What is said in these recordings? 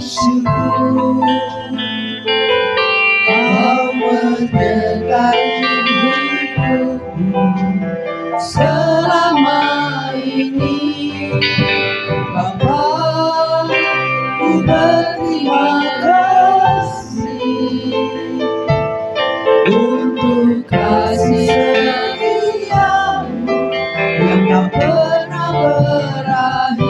bersyukur Kau menyertai hidupku selama ini. Bapa, ku berterima kasih untuk kasih setiamu yang tak pernah berakhir.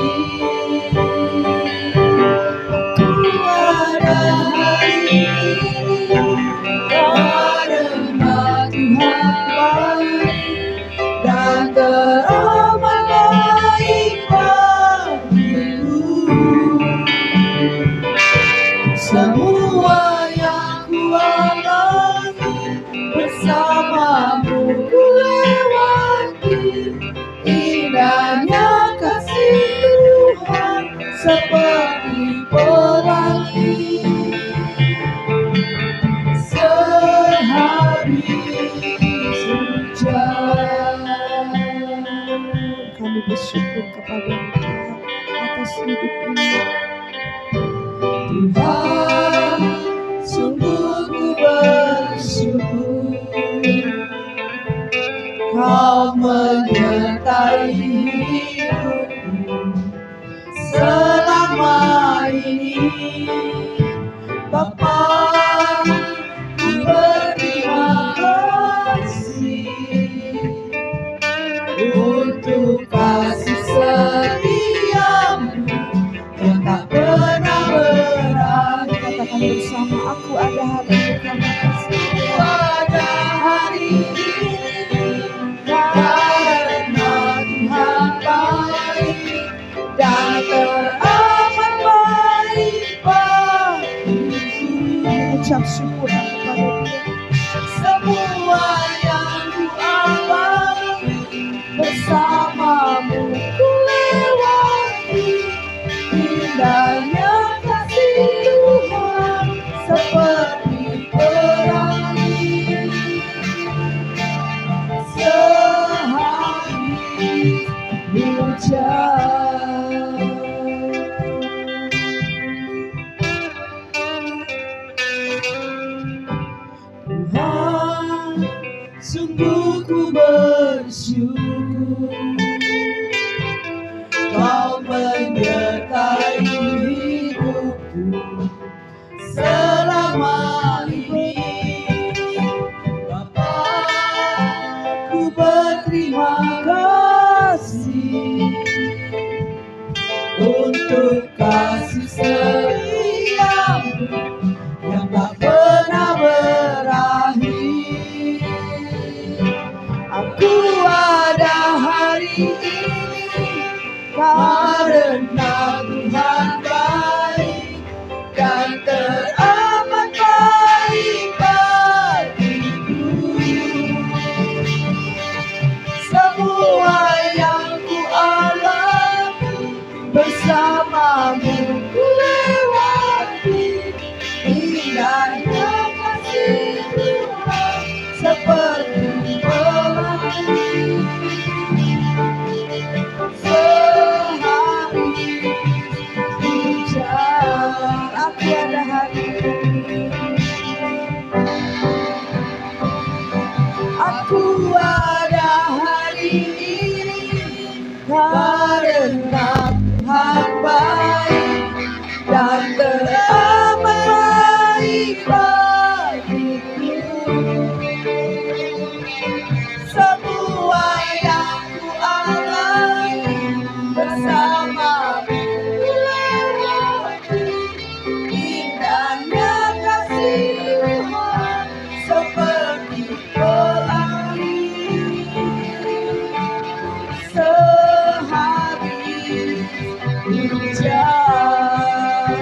Aku ada hari ini karena Tuhan baik dan teramat baik bagiku. Semua yang ku alami bersamamu ku lewati. Indahnya kasih Tuhan seperti pelangi. Sehabis hujan, kami bersyukur kepada Tuhan atas hidup ini. Tuhan, sungguh ku bersyukur Kau menyertai hidupku selama ini. Bapa, ku berterima kasih untuk kasih setiamu yang tak pernah berakhir. Katakan bersama, aku ada hari ini karena kasih. Aku ada hari ini karena Tuhan baik dan teramat baik bagiku. Ucap syukur kepada Dia. Semua yang ku alami bersamamu ku lewati. Indahnya kasih Tuhan seperti pelangi. Sehabis hujan, Tuhan, sungguh ku bersyukur Kau menyertai hidupku selama ini. Bapa, ku berterima kasih untuk kasih setiamu yang tak pernah berakhir. Aku ada hari ini karena Tuhan baik dan teramat baik bagiku. Semua yang ku alami bersamamu ku lewati. Indahnya kasih Tuhan seperti pelangi. Aku ada hari ini. Aku ada hari ini karena Tuhan baik dan teramat baik bagiku. Semua yang ku alami bersamamu ku lewati. Indahnya kasih Tuhan seperti pelangi. Sehabis hujan,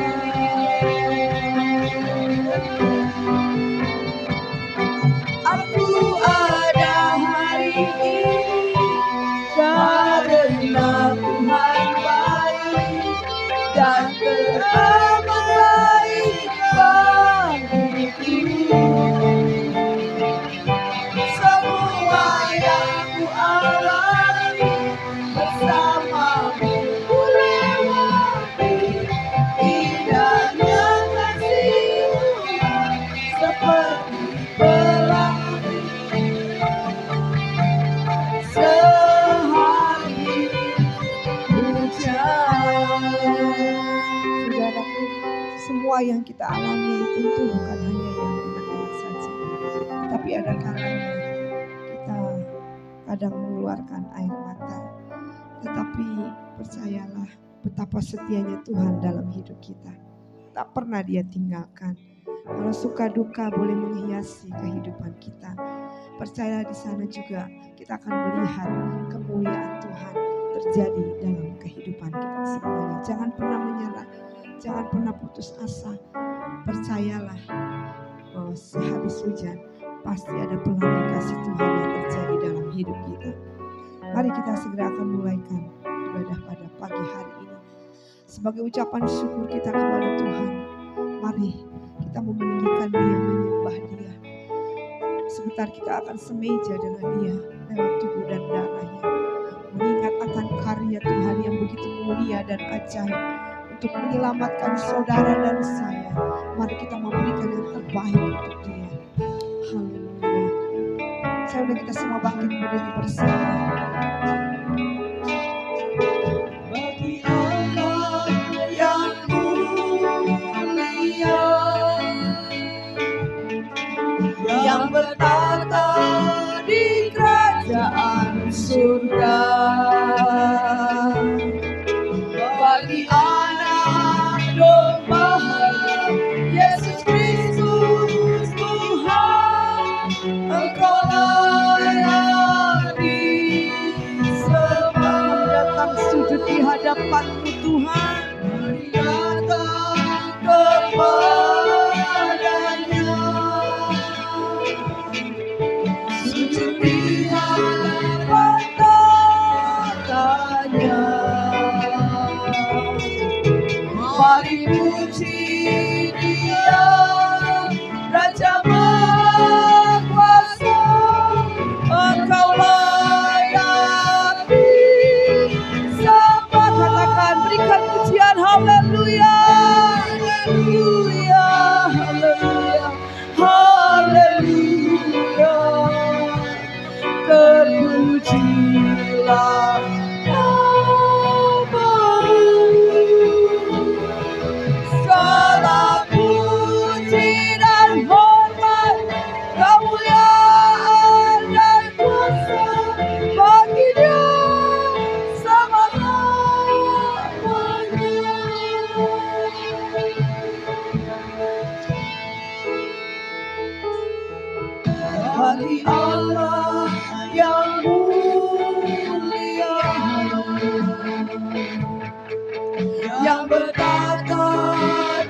semua yang kita alami tentu bukan hanya yang enak-enak saja, tapi ada kalanya kita kadang mengeluarkan air mata. Tetapi percayalah betapa setianya Tuhan dalam hidup kita. Tak pernah Dia tinggalkan. Kalau suka duka boleh menghiasi kehidupan kita, percayalah di sana juga kita akan melihat kemuliaan Tuhan terjadi dalam kehidupan kita semuanya. Jangan pernah menyerah, jangan pernah putus asa. Percayalah bahwa sehabis hujan pasti ada pelangi kasih Tuhan yang terjadi dalam hidup kita. Mari kita segera akan mulaikan ibadah pada pagi hari ini. Sebagai ucapan syukur kita kepada Tuhan, mari kita meninggikan Dia, menyembah Dia. Sebentar kita akan semeja dengan Dia lewat tubuh dan darahnya, mengingat akan karya Tuhan yang begitu mulia dan ajaib untuk menyelamatkan saudara dan saya. Mari kita memberikan yang terbaik untuk Dia. Haleluya. Saya undang kita semua bangkit berdiri bersama. Bagi Allah yang mulia, yang bertata di kerajaan surga, bagi anak domba Yesus Kristus Tuhan, Engkau layak disembah. Datang sujud di hadapan-Mu Tuhan, datang kepadanya, sujud di hadapan tatanya. Mari puji Dia, Raja Mahkuasa, Engkau layak disembah. Katakan, berikan pujian, haleluya, haleluya, haleluya, haleluya. Terpujilah segala puji dan hormat, kemuliaan dan kuasa bagi Dia selama-lamanya. Bagi Allah yang mulia, yang bertata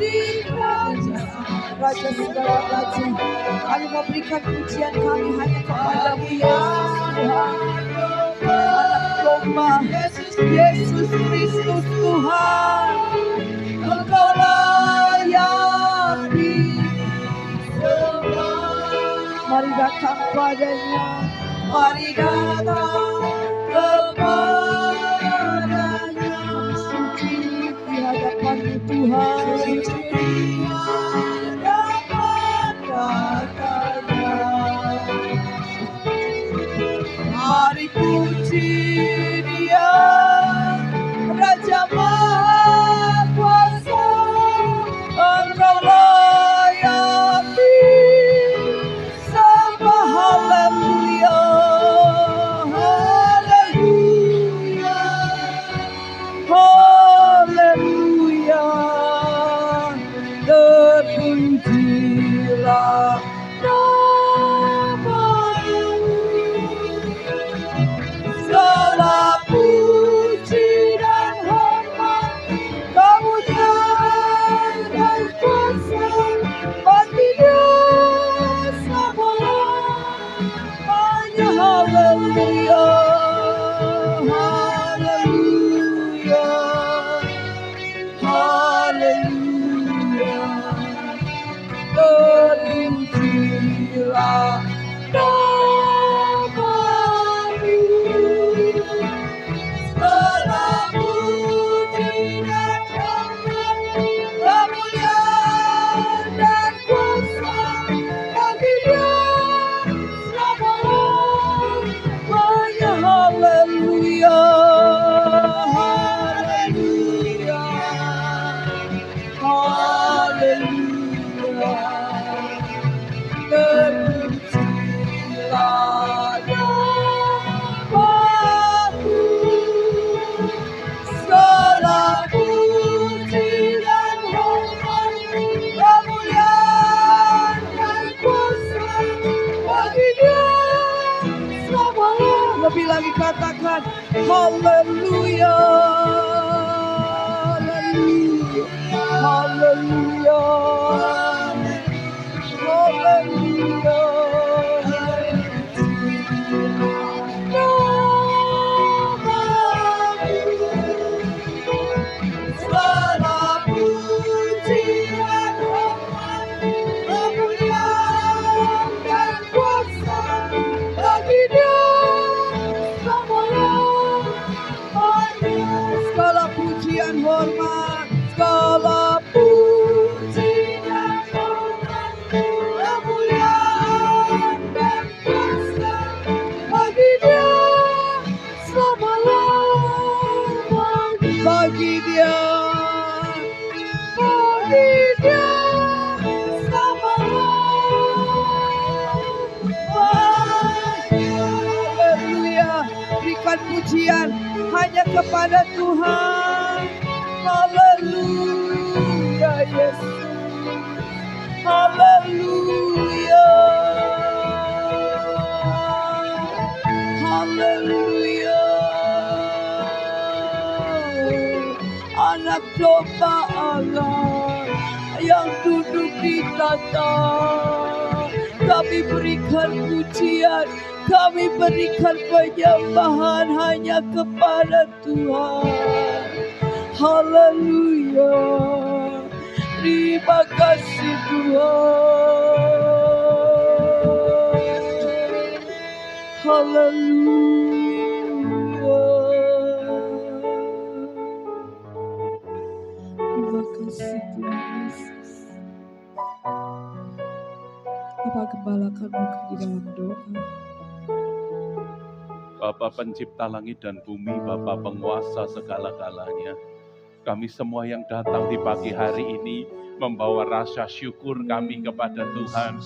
di kerajaan Raja segala raja, kami memberikan pujian kami hanya kepada-Mu Yesus Tuhan, anak domba Yesus Kristus Tuhan. Engkau layak disembah. Mari datang padanya, mari datang kepadanya, sujud di hadapan-Mu Tuhan, sujud di hadapan tatanya. Mari puji Dia, Raja Mahkuasa, Engkau layak disembah. Haleluya, haleluya, haleluya. lagi katakan haleluya, haleluya, haleluya. Segala pujian, kemuliaan dan kuasa bagi Dia selamanya. Segala pujian, hormat, segala pujian, hormat, kemuliaan dan kuasa bagi Dia selamanya. Bagi Dia selamanya. Haleluya. Berikan pujian hanya kepada Tuhan. Haleluya Yesus. Haleluya. Haleluya. Anak domba Allah yang duduk di tata, kami berikan pujian, kami berikan penyembahan hanya kepada Tuhan. Haleluya. Terima kasih Tuhan. Haleluya. Terima kasih Tuhan Yesus. Bapak gembalakan muka di dalam doa. Bapa pencipta langit dan bumi, Bapa penguasa segala-galanya. Kami semua yang datang di pagi hari ini membawa rasa syukur kami kepada Tuhan.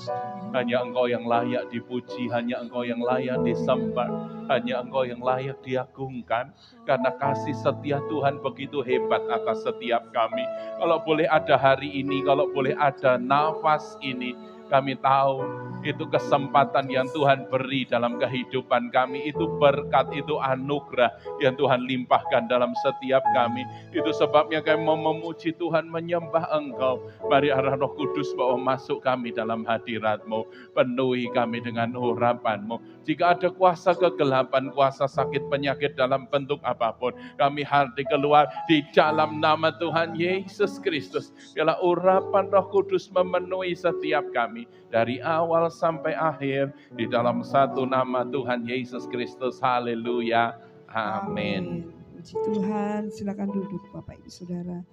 Hanya Engkau yang layak dipuji, hanya Engkau yang layak disembah, hanya Engkau yang layak diagungkan. Karena kasih setia Tuhan begitu hebat atas setiap kami. Kalau boleh ada hari ini, kalau boleh ada nafas ini, kami tahu itu kesempatan yang Tuhan beri dalam kehidupan kami. Itu berkat, itu anugerah yang Tuhan limpahkan dalam setiap kami. Itu sebabnya kami mau memuji Tuhan, menyembah Engkau. Mari arah Roh Kudus bawa masuk kami dalam hadirat-Mu. Penuhi kami dengan urapan-Mu. Jika ada kuasa kegelapan, kuasa sakit penyakit dalam bentuk apapun, kami hardik keluar di dalam nama Tuhan Yesus Kristus. Biarlah urapan Roh Kudus memenuhi setiap kami. Dari awal sampai akhir, di dalam satu nama Tuhan Yesus Kristus. Haleluya. Amin. Puji Tuhan, silakan duduk Bapak Ibu Saudara.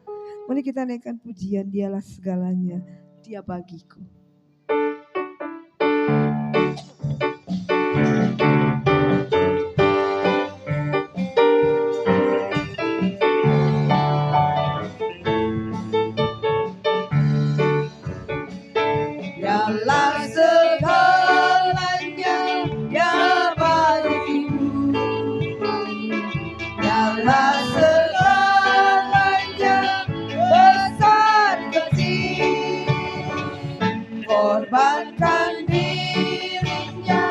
Mari kita naikkan pujian, Dialah segalanya, Dia bagiku. Dialah segalanya, Dia bagiku. Dialah segalanya, besar kecil, korbankan dirinya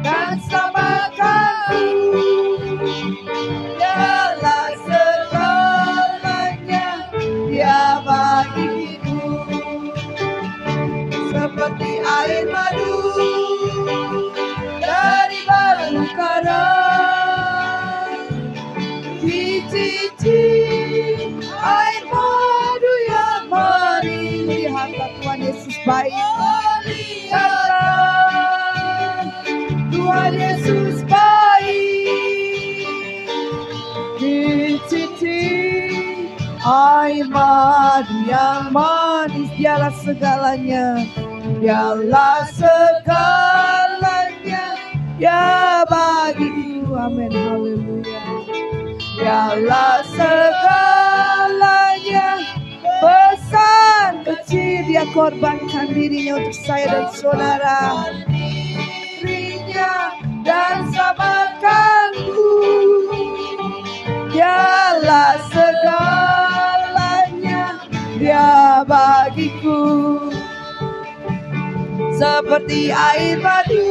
dan samakanku. Dialah segalanya, Dia bagiku. Seperti air madu dari batu karang, dicicip air madu yang manis. Lihatlah Tuhan Yesus baik. Lihatlah Tuhan Yesus baik. Dicicip air madu yang manis. Dialah segalanya, Dialah segalanya, ya bagiku. Amin, haleluya. Dialah segalanya, besar kecil, Dia korbankan dirinya untuk saya dan saudara. Dirinya dan samakanku. Dialah segalanya, Dia bagiku. Seperti air madu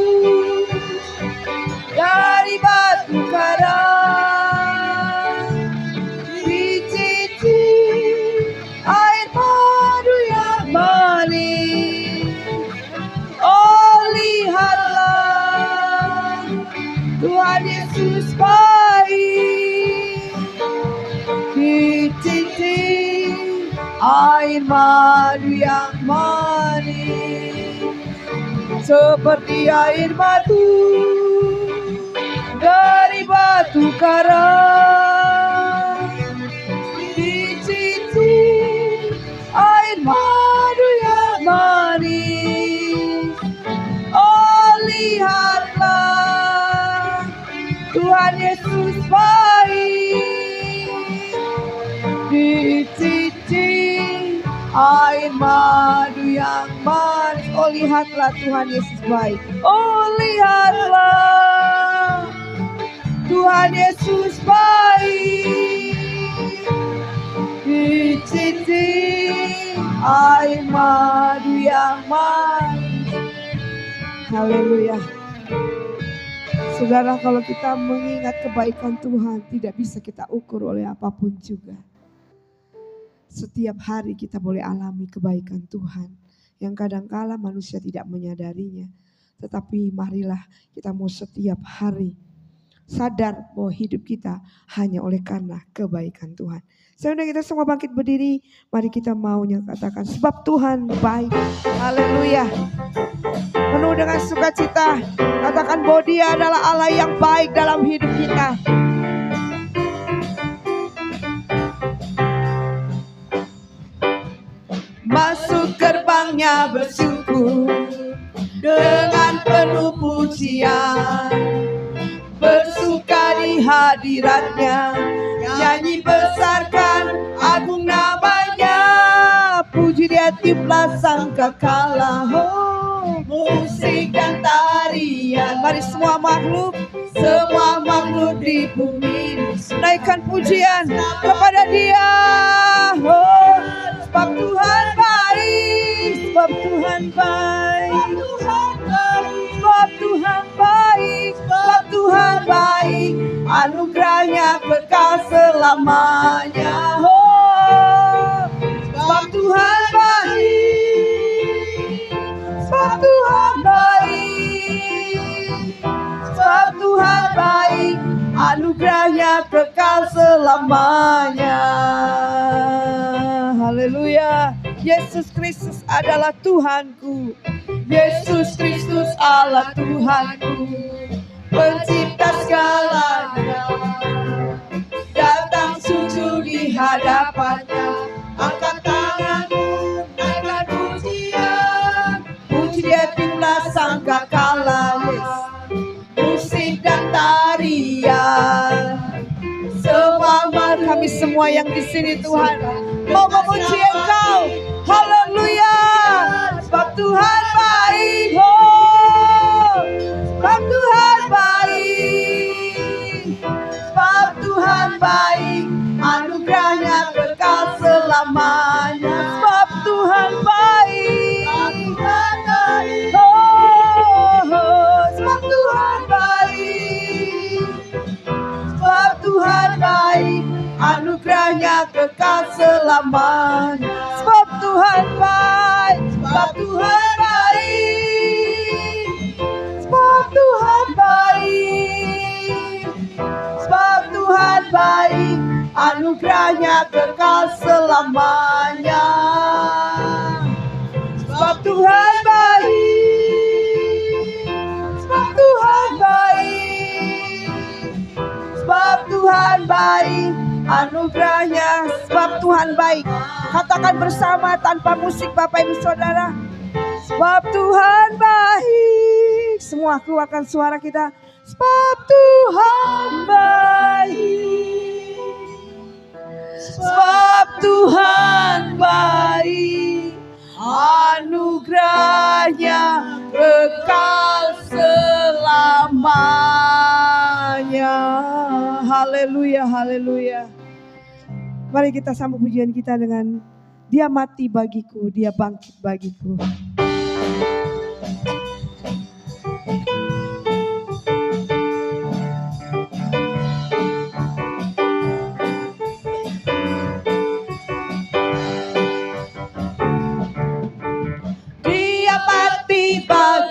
dari batu karang, dicicip air madu yang manis. Oh lihatlah, Tuhan Yesus baik, dicicip air madu yang manis, seperti air batu dari batu karang, dicicip air madu yang manis. Oh lihatlah, Tuhan Yesus baik, dicicip air madu yang manis. Oh lihatlah, Tuhan Yesus baik. Oh lihatlah, Tuhan Yesus baik, dicicip air madu yang manis. Haleluya. Saudara, kalau kita mengingat kebaikan Tuhan, tidak bisa kita ukur oleh apapun juga. Setiap hari kita boleh alami kebaikan Tuhan yang kadangkala manusia tidak menyadarinya. Tetapi marilah kita mau setiap hari sadar bahwa hidup kita hanya oleh karena kebaikan Tuhan. Sebenarnya kita semua bangkit berdiri, mari kita maunya katakan sebab Tuhan baik. Haleluya. Penuh dengan sukacita, katakan bahwa Dia adalah Allah yang baik dalam hidup kita. Masuk gerbangnya bersyukur dengan penuh pujian, bersuka di hadiratnya, nyanyi besarkan agung namanya, puji Dia tiuplah sangkakala. Oh, musik dan tarian, mari semua makhluk di bumi naikkan pujian kepada Dia. Oh, sebab Tuhan baik, sebab Tuhan baik, sebab Tuhan baik, sebab Tuhan baik, anugerahnya kekal selamanya. Oh, sebab Tuhan baik, sebab Tuhan baik, sebab Tuhan baik, anugerahnya kekal selamanya. Haleluya. Yesus Kristus adalah Tuhanku, Yesus Kristus Allah Tuhanku, pencipta segalanya. Datang sujud di hadapannya, angkat tanganmu, naikkan pujian, puji Dia tiuplah sangkakala. Musik dan tarian, semua kami semua yang di sini Tuhan mau memuji Engkau. Haleluya. Sebab Tuhan baik. Oh, sebab Tuhan baik, sebab Tuhan baik, anugerahnya kekal selamanya. Sebab Tuhan baik. Oh, sebab Tuhan baik, sebab Tuhan baik, anugerahnya kekal selamanya. Sebab Tuhan baik, sebab Tuhan baik, sebab Tuhan baik, sebab Tuhan baik, anugerahnya kekal selamanya. Sebab Tuhan baik, sebab Tuhan baik, sebab Tuhan baik, anugerahnya. Sebab Tuhan baik. Katakan bersama tanpa musik Bapak Ibu Saudara. Sebab Tuhan baik. Semua keluarkan suara kita. Sebab Tuhan baik, sebab Tuhan baik, anugerahnya kekal selamanya. Haleluya, haleluya. Mari kita sambung pujian kita dengan Dia mati bagiku, Dia bangkit bagiku.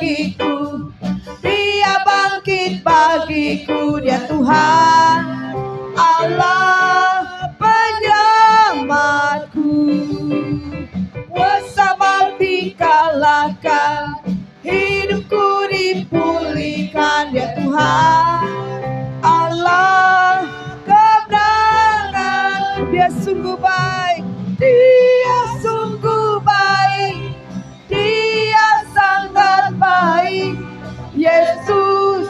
bagiku, Dia bangkit bagiku, Dia Tuhan Allah penyelamatku. Kuasa maut dikalahkan, hidupku dipulihkan, Dia Tuhan Allah kebenaran. Dia sungguh baik, Dia sungguh baik, Dia sangat baik. Yesus,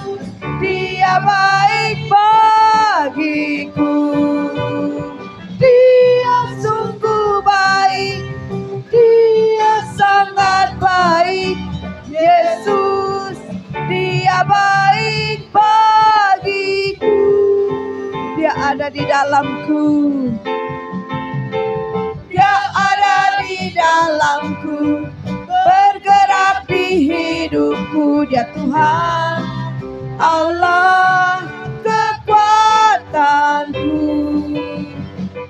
Dia baik bagiku. Dia sungguh baik, Dia sangat baik. Yesus, Dia baik bagiku. Dia ada di dalamku, Dia ada di dalamku, bergerak di hidupku. Dia Tuhan Allah kekuatanku.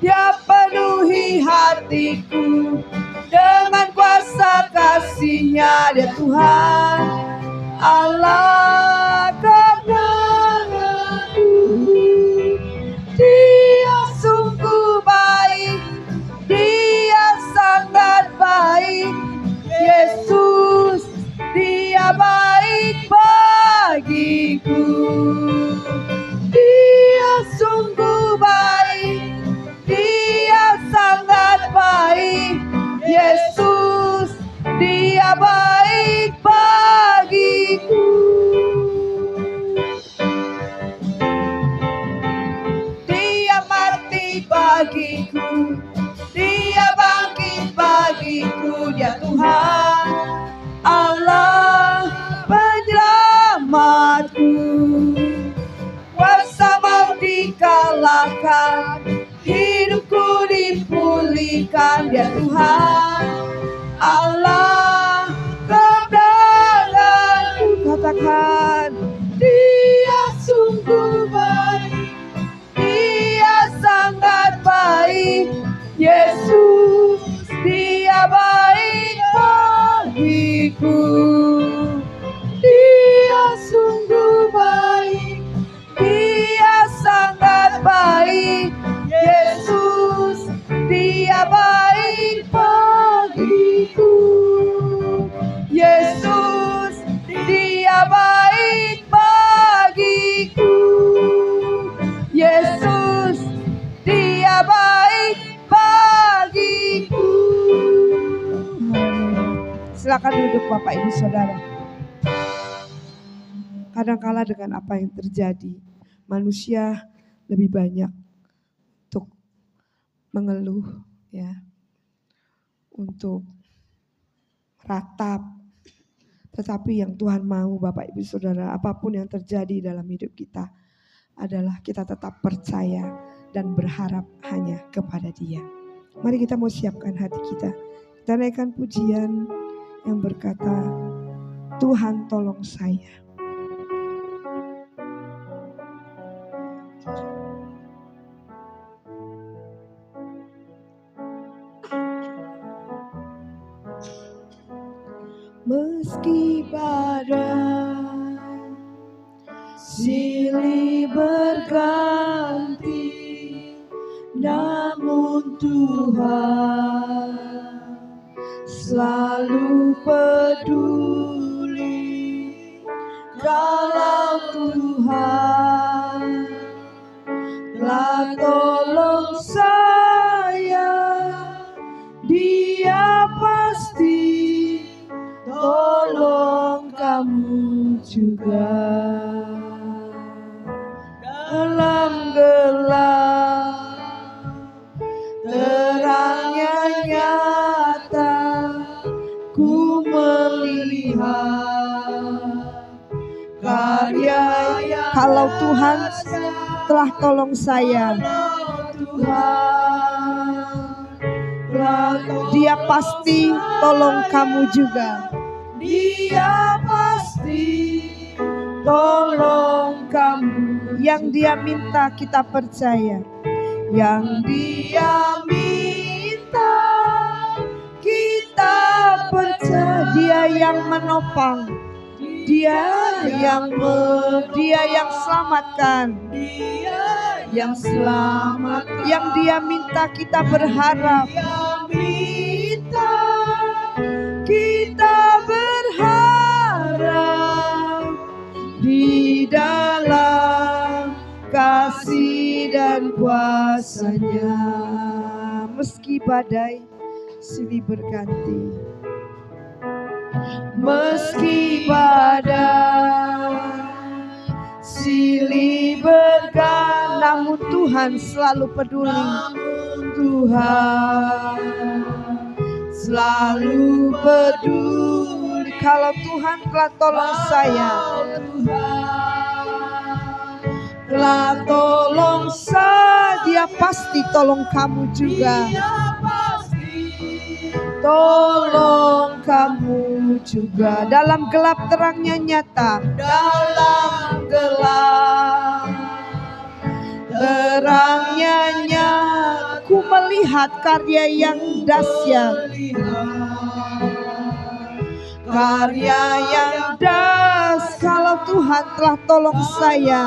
Dia penuhi hatiku dengan kuasa kasih-Nya. Dia Tuhan Allah kebenaranku. Dia sungguh baik, Dia sangat baik. Yesus, Dia baik bagiku. Dia sungguh baik, Dia sangat baik. Yesus, Dia baik bagiku. Dia mati bagiku, Dia bangkit bagiku. Dia Tuhan Allah penyelamatku. Kuasa maut dikalahkan, hidupku dipulihkan. Dia Tuhan Allah kebenaranku. Katakan, Dia sungguh baik, Dia sangat baik. Yesus, Dia baik bagiku. Dia sungguh baik, Dia sangat baik. Yesus, Dia baik bagiku. Yesus, Dia baik bagiku. Yesus, Dia baik bagiku. Silakan duduk Bapak Ibu Saudara. Kadangkala dengan apa yang terjadi, manusia lebih banyak untuk mengeluh, ya, untuk ratap. Tetapi yang Tuhan mau Bapak Ibu Saudara, apapun yang terjadi dalam hidup kita adalah kita tetap percaya dan berharap hanya kepada Dia. Mari kita mau siapkan hati kita. Kita naikkan pujian yang berkata, Tuhan tolong saya. Meski badai silih berganti, namun Tuhan selalu peduli. Kalau Tuhan telah tolong saya, Dia pasti tolong kamu juga. Dalam gelap terangnya nyata, ku melihat karya. Kalau Tuhan telah tolong saya, Dia pasti tolong kamu juga. Dia pasti tolong kamu. Yang Dia minta kita percaya. Yang Dia minta kita percaya. Dia yang menopang, Dia yang selamatkan, yang selamat, yang Dia minta kita berharap. Kita berharap di dalam kasih dan kuasa-Nya. Meski badai silih berganti, meski badai silih berganti, namun Tuhan selalu peduli. Tuhan selalu peduli. Kalau Tuhan telah tolong saya, telah tolong saya, Dia pasti tolong kamu juga. Tolong kamu juga. Dalam gelap terangnya nyata, dalam gelap terangnya nyata, ku melihat karya yang dahsyat, karya yang dahsyat. Kalau Tuhan telah tolong saya,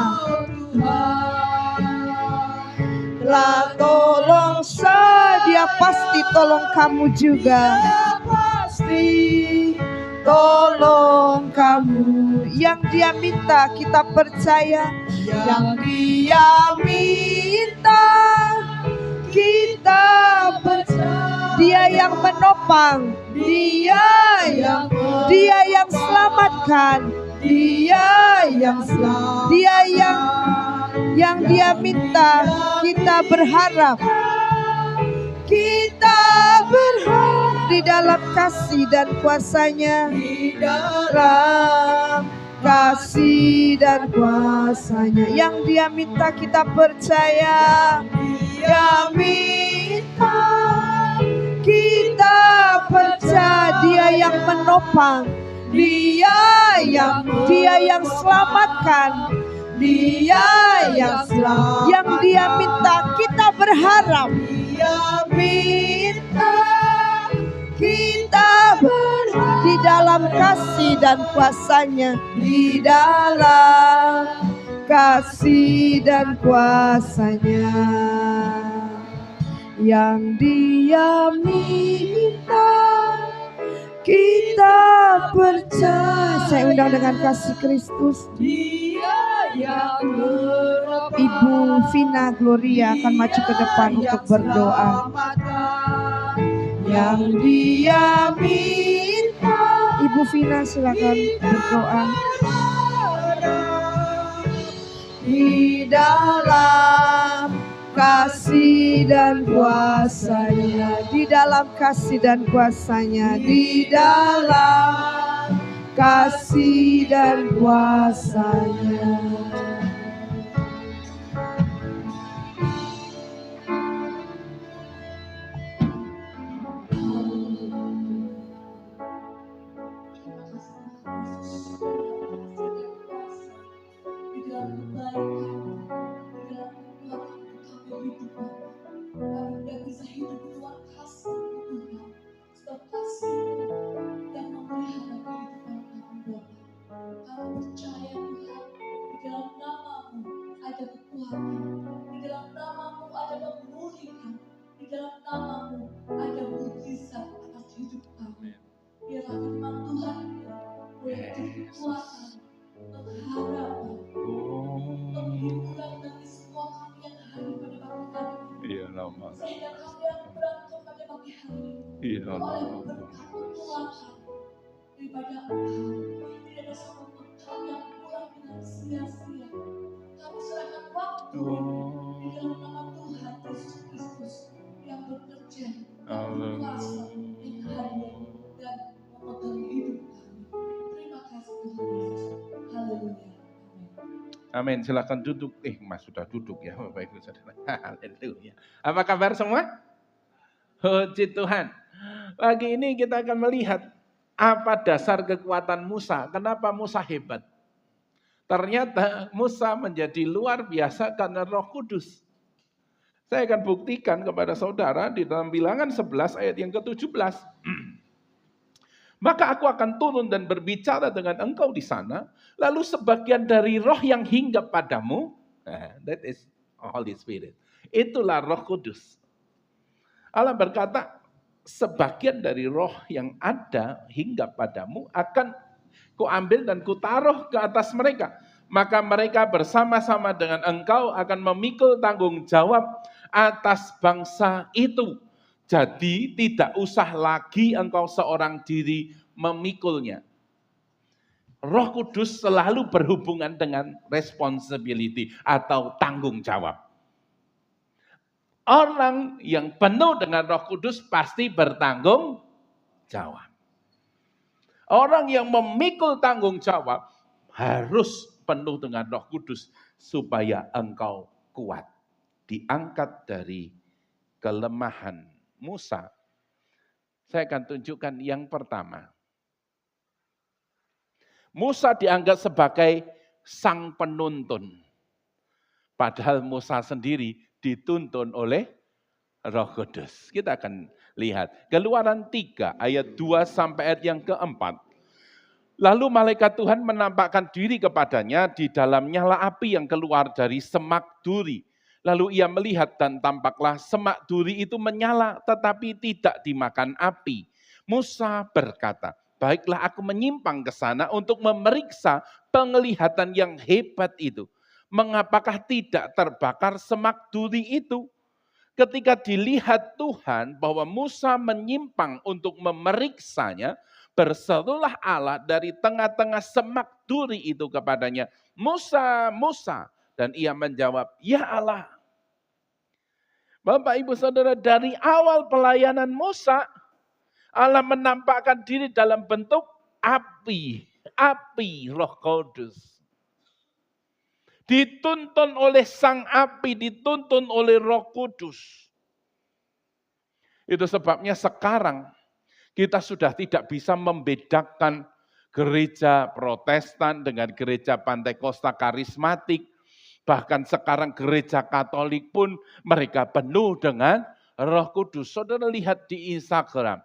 telah tolong saya, Dia pasti tolong kamu juga. Pasti tolong kamu. Yang Dia minta kita percaya, yang Dia minta kita percaya. Dia yang menopang, Dia yang selamatkan, Dia yang Dia minta kita berharap. Kita berharap di dalam kasih dan kuasa-Nya, di dalam kasih dan kuasa-Nya. Yang Dia minta kita percaya, Dia minta kita percaya. Dia yang menopang, Dia yang selamatkan, Dia yang selamat. Yang Dia minta kita berharap, Dia minta kita berharap di dalam kasih dan kuasa-Nya, di dalam kasih dan kuasa-Nya. Yang Dia minta kita percaya. Saya undang dengan kasih Kristus. Ibu Vina Gloria akan maju ke depan untuk berdoa. Yang Dia minta, Ibu Vina silakan berdoa. Di dalam kasih dan kuasa-Nya, di dalam kasih dan kuasa-Nya, di dalam kasih dan kuasa-Nya. Amin. Silakan duduk. Mas sudah duduk ya, Bapak Ibu Saudara. Haleluya. Apa kabar semua? Puji Tuhan. Pagi ini kita akan melihat apa dasar kekuatan Musa. Kenapa Musa hebat? Ternyata Musa menjadi luar biasa karena Roh Kudus. Saya akan buktikan kepada saudara di dalam Bilangan 11 ayat yang ke-17. Maka aku akan turun dan berbicara dengan engkau di sana. Lalu sebagian dari roh yang hinggap padamu, that is Holy Spirit. Itulah Roh Kudus. Allah berkata, sebagian dari roh yang ada hinggap padamu akan kuambil dan kutaruh ke atas mereka. Maka mereka bersama-sama dengan engkau akan memikul tanggung jawab atas bangsa itu. Jadi tidak usah lagi engkau seorang diri memikulnya. Roh Kudus selalu berhubungan dengan responsibility atau tanggung jawab. Orang yang penuh dengan Roh Kudus pasti bertanggung jawab. Orang yang memikul tanggung jawab harus penuh dengan Roh Kudus supaya engkau kuat. Diangkat dari kelemahan Musa. Saya akan tunjukkan yang pertama. Musa dianggap sebagai sang penuntun. Padahal Musa sendiri dituntun oleh Roh Kudus. Kita akan lihat. Keluaran 3 ayat 2 sampai ayat yang keempat. Lalu malaikat Tuhan menampakkan diri kepadanya di dalam nyala api yang keluar dari semak duri. Lalu ia melihat dan tampaklah semak duri itu menyala tetapi tidak dimakan api. Musa berkata, baiklah aku menyimpang ke sana untuk memeriksa penglihatan yang hebat itu. Mengapakah tidak terbakar semak duri itu? Ketika dilihat Tuhan bahwa Musa menyimpang untuk memeriksanya, berserulah Allah dari tengah-tengah semak duri itu kepadanya, Musa, Musa. Dan ia menjawab, ya Allah. Bapak, Ibu, Saudara, dari awal pelayanan Musa, Allah menampakkan diri dalam bentuk api, Roh Kudus. Dituntun oleh sang api, dituntun oleh Roh Kudus. Itu sebabnya sekarang kita sudah tidak bisa membedakan gereja Protestan dengan gereja Pantekosta karismatik. Bahkan sekarang gereja Katolik pun mereka penuh dengan Roh Kudus. Saudara lihat di Instagram,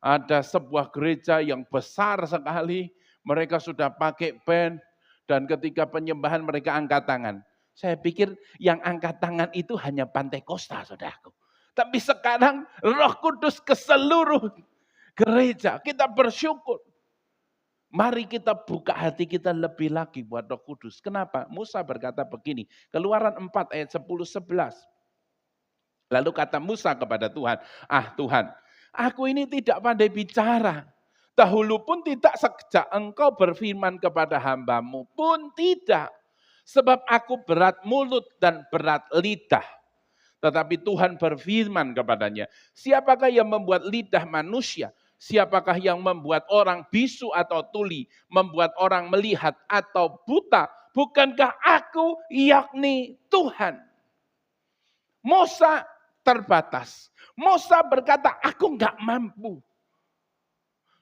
ada sebuah gereja yang besar sekali, mereka sudah pakai band, dan ketika penyembahan mereka angkat tangan. Saya pikir yang angkat tangan itu hanya Pantekosta, saudaraku. Tapi sekarang Roh Kudus ke seluruh gereja, kita bersyukur. Mari kita buka hati kita lebih lagi buat Roh Kudus. Kenapa? Musa berkata begini, Keluaran 4 ayat 10-11. Lalu kata Musa kepada Tuhan, Tuhan, aku ini tidak pandai bicara. Dahulu pun tidak sejak engkau berfirman kepada hambamu pun tidak. Sebab aku berat mulut dan berat lidah. Tetapi Tuhan berfirman kepadanya, siapakah yang membuat lidah manusia? Siapakah yang membuat orang bisu atau tuli, membuat orang melihat atau buta? Bukankah aku, yakni Tuhan? Musa terbatas. Musa berkata, aku enggak mampu.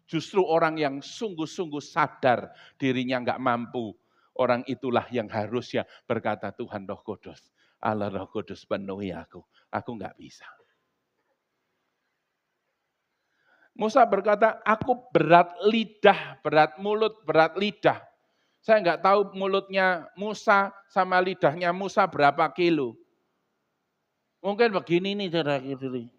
Justru orang yang sungguh-sungguh sadar dirinya enggak mampu. Orang itulah yang harusnya berkata, Tuhan Roh Kudus. Allah Roh Kudus penuhi aku enggak bisa. Musa berkata, aku berat lidah, berat mulut, berat lidah. Saya enggak tahu mulutnya Musa sama lidahnya Musa berapa kilo. Mungkin begini nih saudara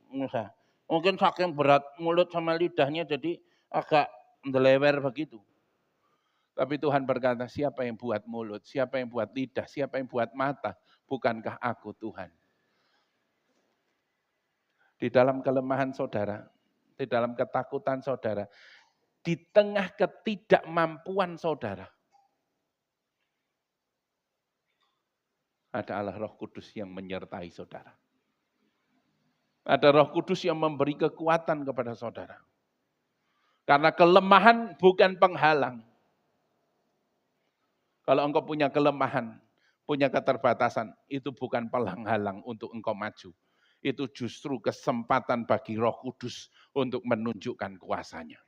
Musa. Mungkin saking berat mulut sama lidahnya jadi agak ndelewer begitu. Tapi Tuhan berkata, siapa yang buat mulut, siapa yang buat lidah, siapa yang buat mata, bukankah aku Tuhan? Di dalam kelemahan saudara, di dalam ketakutan saudara, di tengah ketidakmampuan saudara, ada Allah Roh Kudus yang menyertai saudara. Ada Roh Kudus yang memberi kekuatan kepada saudara. Karena kelemahan bukan penghalang. Kalau engkau punya kelemahan, punya keterbatasan, itu bukan penghalang untuk engkau maju. Itu justru kesempatan bagi Roh Kudus untuk menunjukkan kuasanya.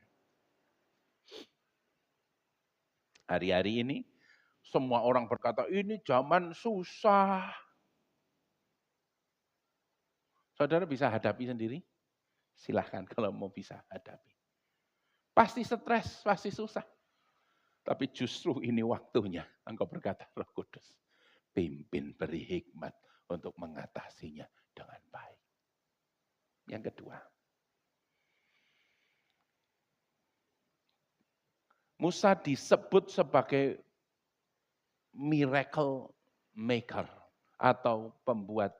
Hari-hari ini, semua orang berkata, ini zaman susah. Saudara bisa hadapi sendiri? Silahkan kalau mau bisa hadapi. Pasti stres, pasti susah. Tapi justru ini waktunya engkau berkata, Roh Kudus, pimpin, beri hikmat untuk mengatasinya dengan baik. Yang kedua, Musa disebut sebagai miracle maker atau pembuat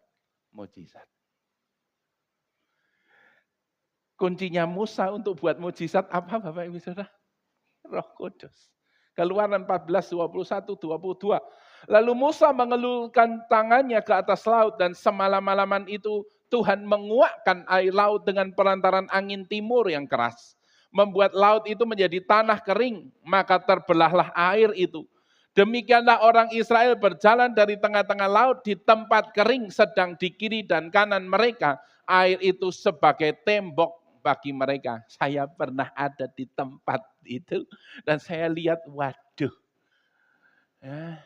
mujizat. Kuncinya Musa untuk buat mujizat apa Bapak Ibu Saudara? Roh Kudus. Keluaran 14, 21, 22. Lalu Musa mengelulkan tangannya ke atas laut dan semalam-malaman itu Tuhan menguakkan air laut dengan perantaran angin timur yang keras. Membuat laut itu menjadi tanah kering, maka terbelahlah air itu. Demikianlah orang Israel berjalan dari tengah-tengah laut di tempat kering sedang di kiri dan kanan mereka. Air itu sebagai tembok bagi mereka. Saya pernah ada di tempat itu dan saya lihat, waduh, ya,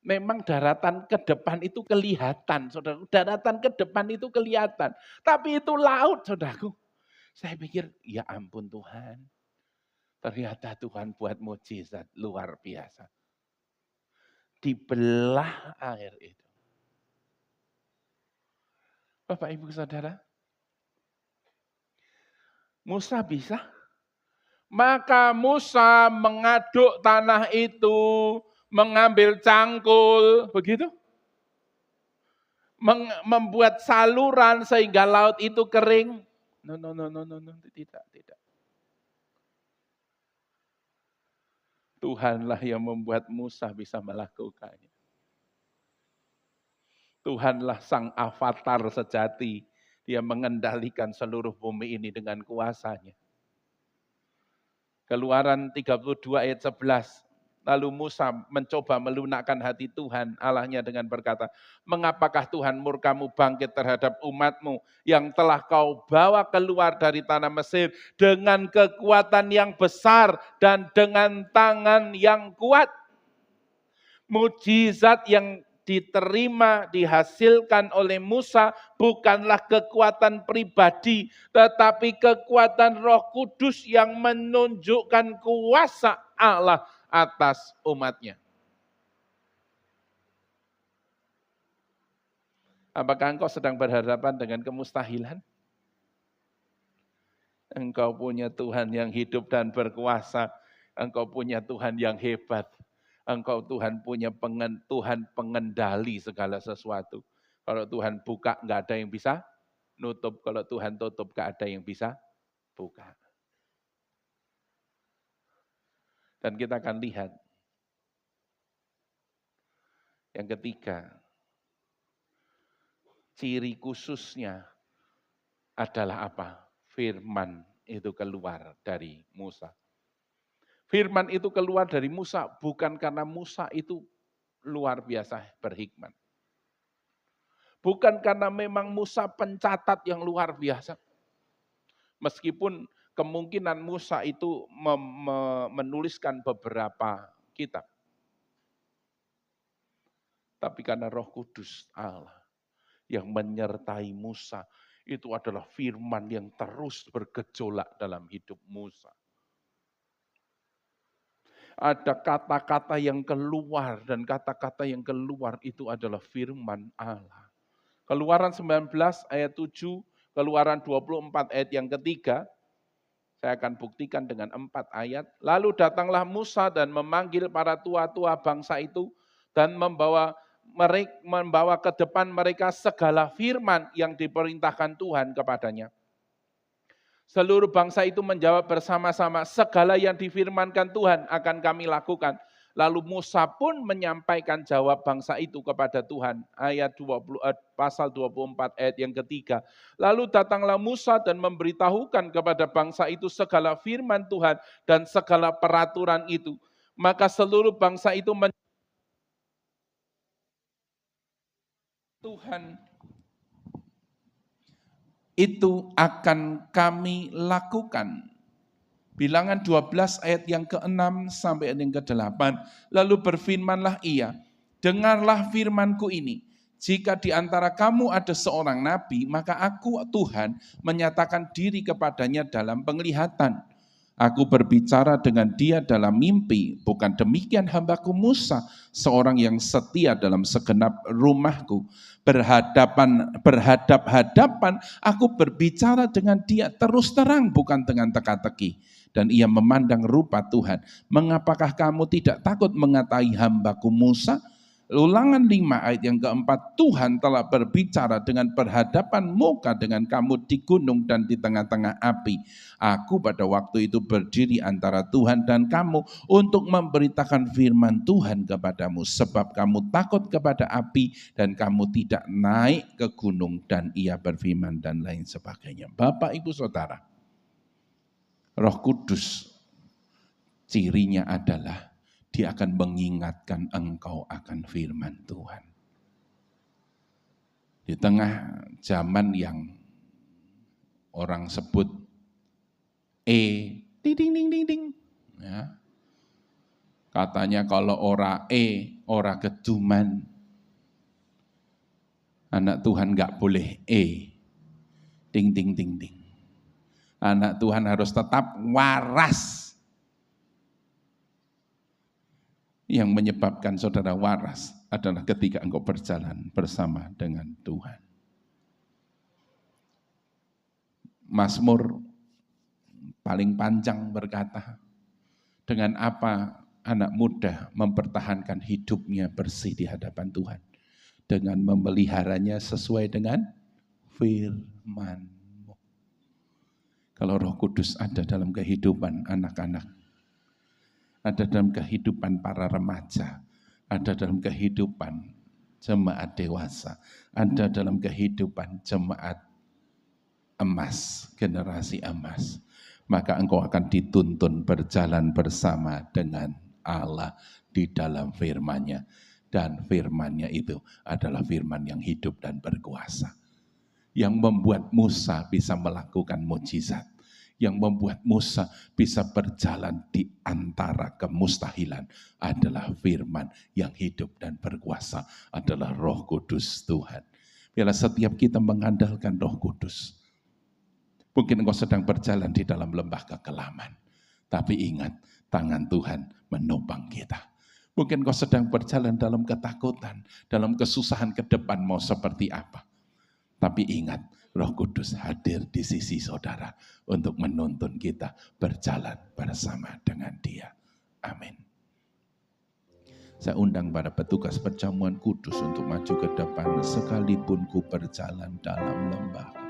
memang daratan ke depan itu kelihatan, saudara. Daratan ke depan itu kelihatan, tapi itu laut, saudaraku. Saya pikir, ya ampun Tuhan, ternyata Tuhan buat mujizat luar biasa. Dibelah air itu. Bapak Ibu Saudara, Musa bisa. Maka Musa mengaduk tanah itu, mengambil cangkul, begitu. Membuat saluran sehingga laut itu kering. No, tidak. Tuhanlah yang membuat Musa bisa melakukannya. Tuhanlah sang avatar sejati. Dia mengendalikan seluruh bumi ini dengan kuasanya. Keluaran 32 ayat 11. Lalu Musa mencoba melunakkan hati Tuhan Allahnya dengan berkata, mengapakah Tuhan murkamu bangkit terhadap umatmu yang telah kau bawa keluar dari tanah Mesir dengan kekuatan yang besar dan dengan tangan yang kuat. Mujizat yang diterima, dihasilkan oleh Musa bukanlah kekuatan pribadi, tetapi kekuatan Roh Kudus yang menunjukkan kuasa Allah atas umatnya. Apakah engkau sedang berhadapan dengan kemustahilan? Engkau punya Tuhan yang hidup dan berkuasa. Engkau punya Tuhan yang hebat. Engkau Tuhan punya Tuhan pengendali segala sesuatu. Kalau Tuhan buka, nggak ada yang bisa nutup. Kalau Tuhan tutup, nggak ada yang bisa buka. Dan kita akan lihat. Yang ketiga, ciri khususnya adalah apa? Firman itu keluar dari Musa. Firman itu keluar dari Musa bukan karena Musa itu luar biasa berhikmat. Bukan karena memang Musa pencatat yang luar biasa. Meskipun kemungkinan Musa itu menuliskan beberapa kitab. Tapi karena Roh Kudus Allah yang menyertai Musa, itu adalah firman yang terus bergejolak dalam hidup Musa. Ada kata-kata yang keluar dan kata-kata yang keluar itu adalah firman Allah. Keluaran 19 ayat 7, Keluaran 24 ayat yang ketiga, saya akan buktikan dengan 4 ayat. Lalu datanglah Musa dan memanggil para tua-tua bangsa itu dan membawa ke depan mereka segala firman yang diperintahkan Tuhan kepadanya. Seluruh bangsa itu menjawab bersama-sama, segala yang difirmankan Tuhan akan kami lakukan. Lalu Musa pun menyampaikan jawab bangsa itu kepada Tuhan. Pasal 24 ayat yang ketiga. Lalu datanglah Musa dan memberitahukan kepada bangsa itu segala firman Tuhan dan segala peraturan itu. Maka seluruh bangsa itu Tuhan itu akan kami lakukan. Bilangan 12 ayat yang ke-6 sampai ayat yang ke-8. Lalu berfirmanlah ia, dengarlah firmanku ini. Jika di antara kamu ada seorang nabi, maka aku Tuhan menyatakan diri kepadanya dalam penglihatan. Aku berbicara dengan dia dalam mimpi, bukan demikian hambaku Musa, seorang yang setia dalam segenap rumahku. Berhadap-hadapan, aku berbicara dengan dia terus terang, bukan dengan teka-teki. Dan ia memandang rupa Tuhan. Mengapakah kamu tidak takut mengatai hambaku Musa? Ulangan 5 ayat yang keempat, Tuhan telah berbicara dengan berhadapan muka dengan kamu di gunung dan di tengah-tengah api. Aku pada waktu itu berdiri antara Tuhan dan kamu untuk memberitakan firman Tuhan kepadamu, sebab kamu takut kepada api dan kamu tidak naik ke gunung. Dan ia berfirman dan lain sebagainya. Bapak, Ibu, Saudara, Roh Kudus cirinya adalah dia akan mengingatkan engkau akan firman Tuhan. Di tengah zaman yang orang sebut ding ding ding ding, ya. Katanya kalau ora ora keduman. Anak Tuhan enggak boleh ding ding ding ding. Anak Tuhan harus tetap waras. Yang menyebabkan saudara waras adalah ketika engkau berjalan bersama dengan Tuhan. Mazmur paling panjang berkata, dengan apa anak muda mempertahankan hidupnya bersih di hadapan Tuhan? Dengan memeliharanya sesuai dengan firman-Mu. Kalau Roh Kudus ada dalam kehidupan anak-anak, ada dalam kehidupan para remaja, ada dalam kehidupan jemaat dewasa, ada dalam kehidupan jemaat emas, generasi emas, maka engkau akan dituntun berjalan bersama dengan Allah di dalam firman-Nya. Dan firman-Nya itu adalah firman yang hidup dan berkuasa. Yang membuat Musa bisa melakukan mukjizat. Yang membuat Musa bisa berjalan di antara kemustahilan adalah firman yang hidup dan berkuasa, adalah Roh Kudus Tuhan. Biarlah setiap kita mengandalkan Roh Kudus. Mungkin engkau sedang berjalan di dalam lembah kekelaman, tapi ingat, tangan Tuhan menopang kita. Mungkin engkau sedang berjalan dalam ketakutan, dalam kesusahan ke depan mau seperti apa. Tapi ingat, Roh Kudus hadir di sisi saudara untuk menuntun kita berjalan bersama dengan Dia. Amin. Saya undang para petugas perjamuan kudus untuk maju ke depan sekalipun ku berjalan dalam lembah.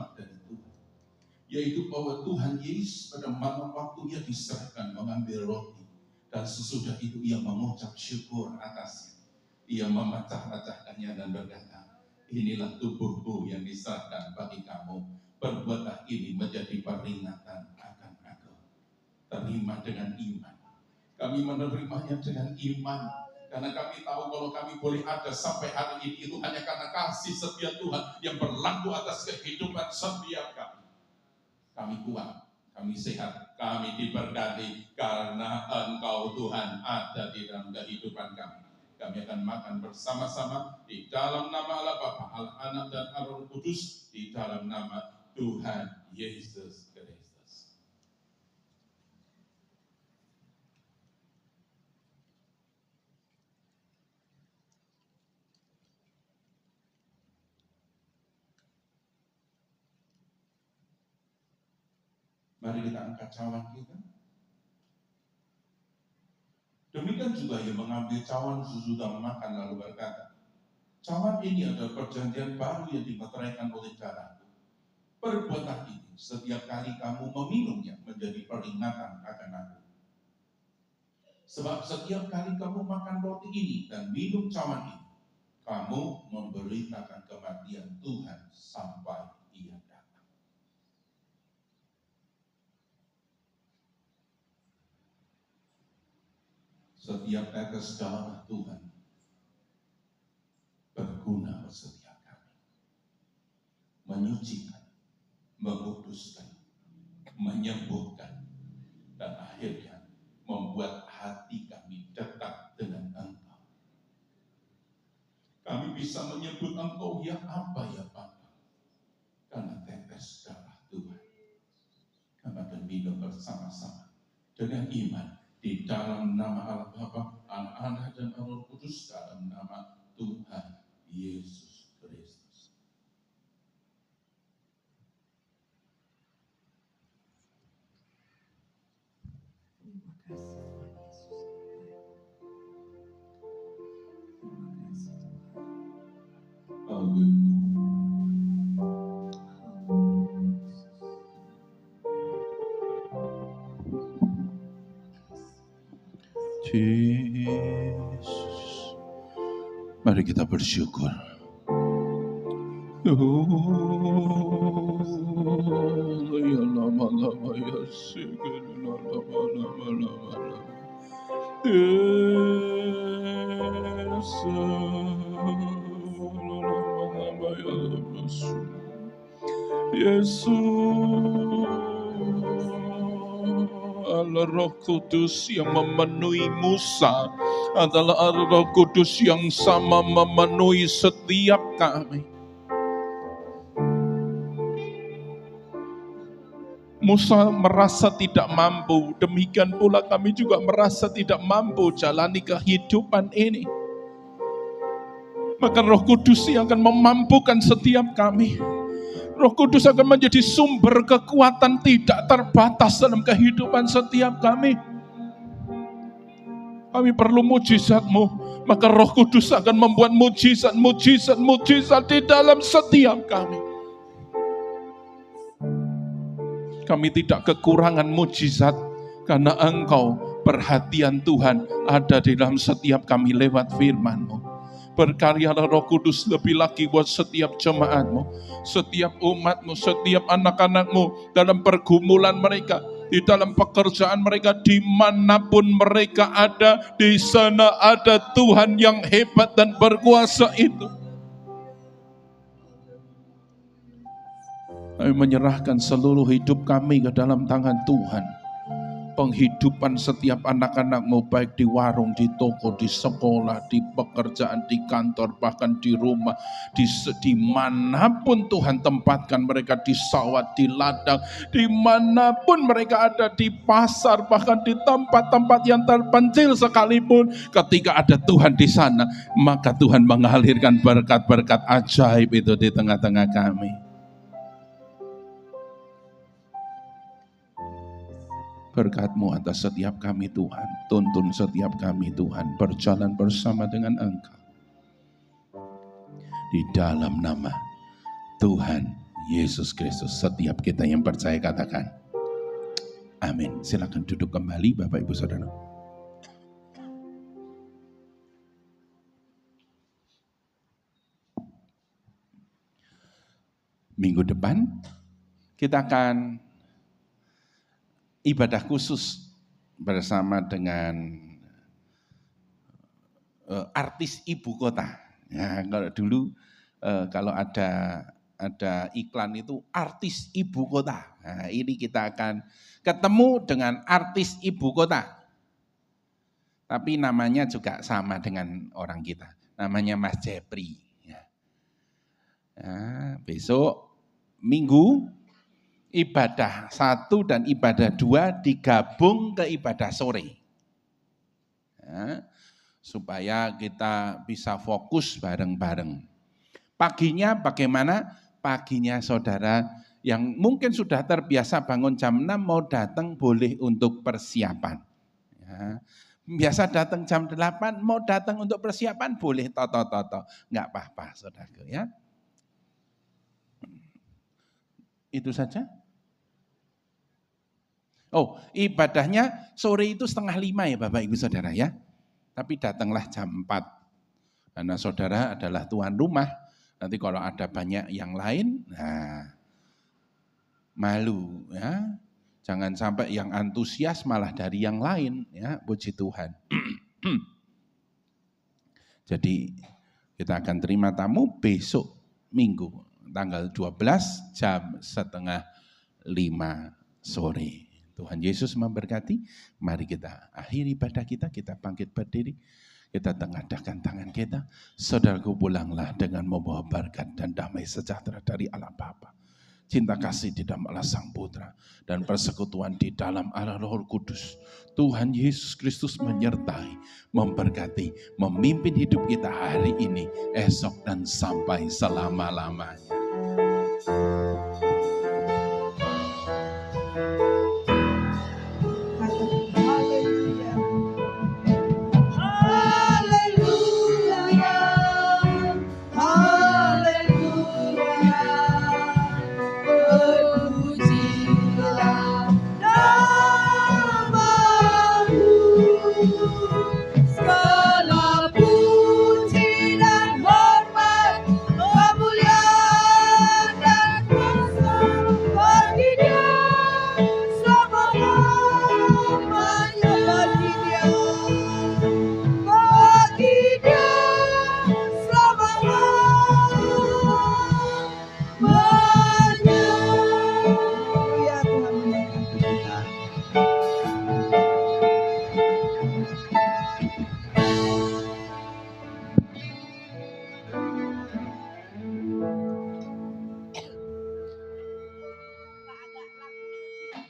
terima dari Tuhan. Yaitu bahwa Tuhan Yesus pada malam waktu ia diserahkan mengambil roti. Dan sesudah itu ia mengucap syukur atasnya. Ia memecah-mecahkannya dan berkata, inilah tubuhku yang diserahkan bagi kamu. Perbuatlah ini menjadi peringatan akan aku. Terima dengan iman. Kami menerimanya dengan iman. Karena kami tahu kalau kami boleh ada sampai hari ini itu hanya karena kasih setia Tuhan yang berlaku atas kehidupan setiap kami. Kami kuat, kami sehat, kami diberkati karena Engkau Tuhan ada di dalam kehidupan kami. Kami akan makan bersama-sama di dalam nama Allah Bapa, Allah Anak dan Allah Roh Kudus, di dalam nama Tuhan Yesus Kristus. Mari kita angkat cawan kita. Demikian juga ia mengambil cawan sesudah makan lalu berkata, cawan ini adalah perjanjian baru yang dimeteraikan oleh darahku. Perbuatlah ini setiap kali kamu meminumnya menjadi peringatan akan aku. Sebab setiap kali kamu makan roti ini dan minum cawan ini, kamu memberitakan kematian Tuhan sampai ia datang. Setiap tetes darah Tuhan berguna bagi setiap kami. Menyucikan, menguduskan, menyembuhkan, dan akhirnya membuat hati kami dekat dengan Engkau. Kami bisa menyebut Engkau ya apa ya Bapa, karena tetes darah Tuhan. Kami akan minum bersama-sama dengan iman di dalam nama Allah Bapa, Anak dan Roh Kudus, dalam nama Tuhan Yesus Kristus. Terima kasih Tuhan Yesus. Terima kasih Tuhan. Haleluya. Yesus. Mari kita bersyukur. Ya lama-lama ya sikir lama-lama. Yesus, Allah Roh Kudus yang memenuhi Musa adalah Allah Roh Kudus yang sama memenuhi setiap kami. Musa merasa tidak mampu, demikian pula kami juga merasa tidak mampu jalani kehidupan ini. Maka Roh Kudus yang akan memampukan setiap kami. Roh Kudus akan menjadi sumber kekuatan tidak terbatas dalam kehidupan setiap kami. Kami perlu mujizat-Mu, maka Roh Kudus akan membuat mujizat di dalam setiap kami. Kami tidak kekurangan mujizat karena Engkau, perhatian Tuhan ada di dalam setiap kami lewat firman-Mu. Berkaryalah Roh Kudus lebih lagi buat setiap jemaat-Mu, setiap umat-Mu, setiap anak-anak-Mu dalam pergumulan mereka, di dalam pekerjaan mereka, dimanapun mereka ada, di sana ada Tuhan yang hebat dan berkuasa itu. Kami menyerahkan seluruh hidup kami ke dalam tangan Tuhan. Penghidupan setiap anak-anak-Mu baik di warung, di toko, di sekolah, di pekerjaan, di kantor, bahkan di rumah, dimanapun Tuhan tempatkan mereka, di sawah, di ladang, dimanapun mereka ada, di pasar, bahkan di tempat-tempat yang terpencil sekalipun, ketika ada Tuhan di sana, maka Tuhan mengalirkan berkat-berkat ajaib itu di tengah-tengah kami. Berkat-Mu atas setiap kami Tuhan, tuntun setiap kami Tuhan, berjalan bersama dengan Engkau. Di dalam nama Tuhan Yesus Kristus. Setiap kita yang percaya katakan amin. Silakan duduk kembali Bapak Ibu Saudara. Minggu depan kita akan ibadah khusus bersama dengan artis ibu kota. Ya, kalau dulu kalau ada iklan itu artis ibu kota. Nah, ini kita akan ketemu dengan artis ibu kota. Tapi namanya juga sama dengan orang kita. Namanya Mas Jepri. Ya. Nah, besok Minggu ibadah 1 dan ibadah 2 digabung ke ibadah sore. Ya, supaya kita bisa fokus bareng-bareng. Paginya bagaimana? Paginya saudara yang mungkin sudah terbiasa bangun jam 6 mau datang boleh untuk persiapan. Ya. Biasa datang jam 8 mau datang untuk persiapan boleh toto-toto. Enggak apa-apa saudaraku ya. Itu saja. Oh, ibadahnya sore itu 4:30 ya Bapak Ibu Saudara ya. Tapi datanglah jam 4. Karena saudara adalah tuan rumah. Nanti kalau ada banyak yang lain, nah malu ya. Jangan sampai yang antusias malah dari yang lain ya, puji Tuhan. Jadi kita akan terima tamu besok Minggu tanggal 12 jam 4:30 sore. Tuhan Yesus memberkati. Mari kita akhiri ibadah kita bangkit berdiri. Kita tengadahkan tangan kita. Saudaraku pulanglah dengan membawa berkat dan damai sejahtera dari Allah Bapa. Cinta kasih di dalam Allah Sang Putra. Dan persekutuan di dalam Allah Roh Kudus. Tuhan Yesus Kristus menyertai, memberkati, memimpin hidup kita hari ini, esok dan sampai selama-lamanya.